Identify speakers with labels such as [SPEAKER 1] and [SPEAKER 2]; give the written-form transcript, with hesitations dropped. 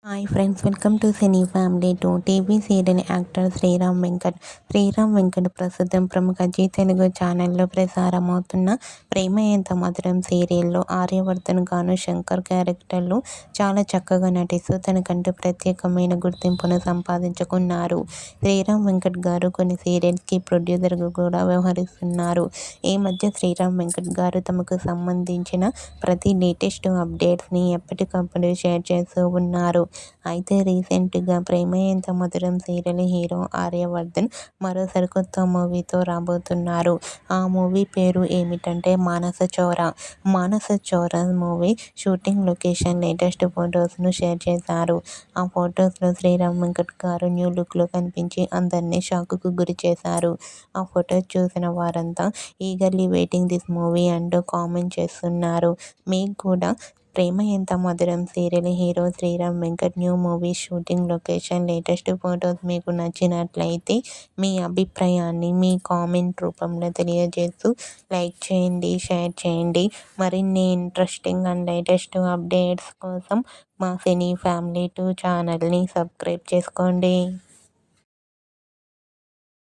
[SPEAKER 1] Hi friends, welcome to cine family two. TV serial actor Sriram Venkat. Sriram Venkat ప్రస్తుతం ప్రముఖ G Telugu ఛానల్లో ప్రసారమవుతున్న ప్రేమ ఎంత మధురం సీరియల్లో ఆర్యవర్ధన్ గాను శంకర్ క్యారెక్టర్లు చాలా చక్కగా నటిస్తూ తనకంటూ ప్రత్యేకమైన గుర్తింపును సంపాదించుకున్నారు. శ్రీరామ్ వెంకట్ గారు కొన్ని సీరియల్స్కి ప్రొడ్యూసర్గా కూడా వ్యవహరిస్తున్నారు. ఈ మధ్య శ్రీరామ్ వెంకట్ గారు తమకు సంబంధించిన ప్రతి లేటెస్ట్ అప్డేట్స్ని ఎప్పటికప్పుడు షేర్ చేస్తూ ఉన్నారు. అయితే రీసెంట్గా ప్రేమ ఎంత మధురం సీరియల్ హీరో ఆర్యవర్ధన్ మరో సరికొత్త మూవీతో రాబోతున్నారు. ఆ మూవీ పేరు ఏమిటంటే మానస Chora. Manasa Chora movie shooting location latest ఫొటోస్ను షేర్ చేశారు. ఆ ఫొటోస్లో శ్రీరామ్ వెంకట్ గారు న్యూ లుక్లో కనిపించి అందరినీ షాక్కు గురి చేశారు. ఆ ఫొటోస్ చూసిన వారంతా ఈగర్లీ వెయిటింగ్ దిస్ మూవీ అంటూ కామెంట్ చేస్తున్నారు. మీకు కూడా Prema Entha Madhuram serial hero Sriram Venkat new movie shooting location latest photos మీకు నచ్చినట్లయితే మీ అభిప్రాయాన్ని మీ కామెంట్ రూపంలో తెలియజేస్తూ లైక్ చేయండి, షేర్ చేయండి. మరిన్ని ఇంట్రెస్టింగ్ అండ్ లేటెస్ట్ అప్డేట్స్ కోసం మా సినీ ఫ్యామిలీ 2 ఛానల్ని సబ్స్క్రైబ్ చేసుకోండి.